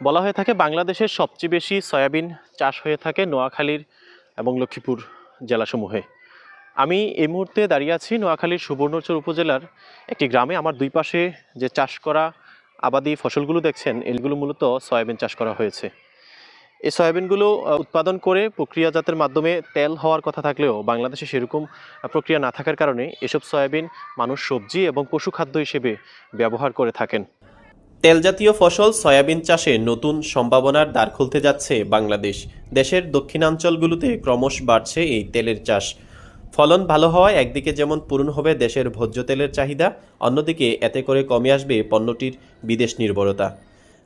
বলা হয়ে থাকে বাংলাদেশের সবচেয়ে বেশি সয়াবিন চাষ হয়ে থাকে নোয়াখালীর এবং লক্ষ্মীপুর জেলাসমূহে। আমি এই মুহূর্তে দাঁড়িয়ে আছি নোয়াখালীর সুবর্ণচর উপজেলার একটি গ্রামে। আমার দুই পাশে যে চাষ করা আবাদি ফসলগুলো দেখছেন, এগুলো মূলত সয়াবিন চাষ করা হয়েছে। এই সয়াবিনগুলো উৎপাদন করে প্রক্রিয়াজাতের মাধ্যমে তেল হওয়ার কথা থাকলেও বাংলাদেশে সেরকম প্রক্রিয়া না থাকার কারণে এসব সয়াবিন মানুষ সবজি এবং পশুখাদ্য হিসেবে ব্যবহার করে থাকেন। তেলজাতীয় ফসল সয়াবিন চাষে নতুন সম্ভাবনার দ্বার খুলতে যাচ্ছে বাংলাদেশ। দেশের দক্ষিণাঞ্চলগুলোতে ক্রমশ বাড়ছে এই তেলের চাষ। ফলন ভালো হওয়ায় একদিকে যেমন পূরণ হবে দেশের ভোজ্য তেলের চাহিদা, অন্যদিকে এতে করে কমে আসবে পণ্যটির বিদেশ নির্ভরতা।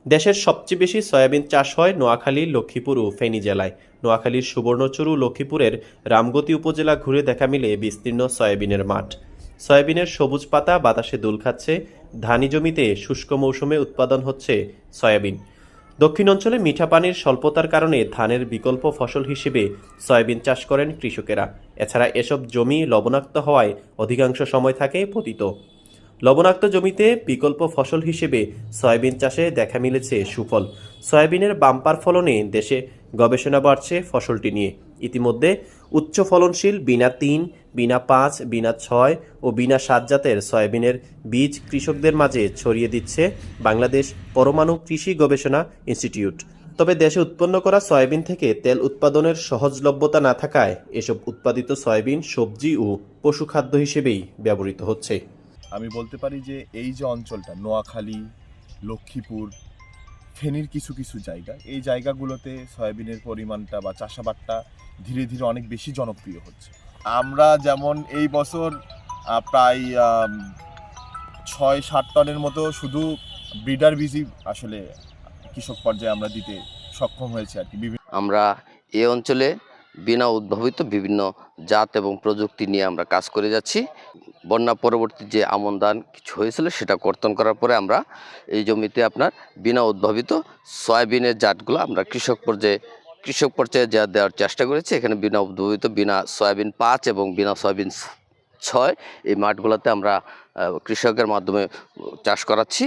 দেশের সবচেয়ে বেশি সয়াবিন চাষ হয় নোয়াখালী, লক্ষ্মীপুর ও ফেনী জেলায়। নোয়াখালীর সুবর্ণচর ও লক্ষ্মীপুরের রামগতি উপজেলা ঘুরে দেখা মিলে বিস্তীর্ণ সয়াবিনের মাঠ। সয়াবিনের সবুজ পাতা বাতাসে দোল খাচ্ছে। ধানি জমিতে শুষ্ক মৌসুমে উৎপাদন হচ্ছে সয়াবিন। দক্ষিণ অঞ্চলে মিঠা পানির স্বল্পতার কারণে ধানের বিকল্প ফসল হিসেবে সয়াবিন চাষ করেন কৃষকেরা। এছাড়া এসব জমি লবণাক্ত হওয়ায় অধিকাংশ সময় থাকে পতিত। লবণাক্ত জমিতে বিকল্প ফসল হিসেবে সয়াবিন চাষে দেখা মিলেছে সুফল। সয়াবিনের বাম্পার ফলনে দেশে গবেষণা বাড়ছে ফসলটি নিয়ে। ইতিমধ্যে উচ্চ ফলনশীল বিনা ৩, বিনা ৫, বিনা ৬ ও বিনা ৭ জাতের সয়াবিনের বীজ কৃষকদের মাঝে ছড়িয়ে দিচ্ছে বাংলাদেশ পরমাণু কৃষি গবেষণা ইনস্টিটিউট। তবে দেশে উৎপন্ন করা সয়াবিন থেকে তেল উৎপাদনের সহজলভ্যতা না থাকায় এসব উৎপাদিত সয়াবিন সবজি ও পশুখাদ্য হিসেবেই ব্যবহৃত হচ্ছে। আমি বলতে পারি যে এই যে অঞ্চলটা নোয়াখালী, লক্ষ্মীপুর, ফেনীর কিছু কিছু জায়গা, এই জায়গাগুলোতে সয়াবিনের পরিমাণটা বা চাষাবাদটা ধীরে ধীরে অনেক বেশি জনপ্রিয় হচ্ছে। আমরা যেমন এই বছর প্রায় ৬-৭ টনের মতো শুধু ব্রিডার বীজই আসলে কৃষক পর্যায়ে আমরা দিতে সক্ষম হয়েছে আর কি। আমরা এই অঞ্চলে বিনা উদ্ভাবিত বিভিন্ন জাত এবং প্রযুক্তি নিয়ে আমরা কাজ করে যাচ্ছি। বন্যা পরবর্তী যে আমন ধান কিছু হয়েছিল সেটা কর্তন করার পরে আমরা এই জমিতে আপনার বিনা উদ্ভাবিত সয়াবিনের জাতগুলো আমরা কৃষক পর্যায়ে যা দেওয়ার চেষ্টা করেছি। এখানে বিনা উদ্ভাবিত বিনা সয়াবিন ৫ এবং বিনা সয়াবিন ৬ এই মাঠগুলোতে আমরা কৃষকের মাধ্যমে চাষ করাচ্ছি।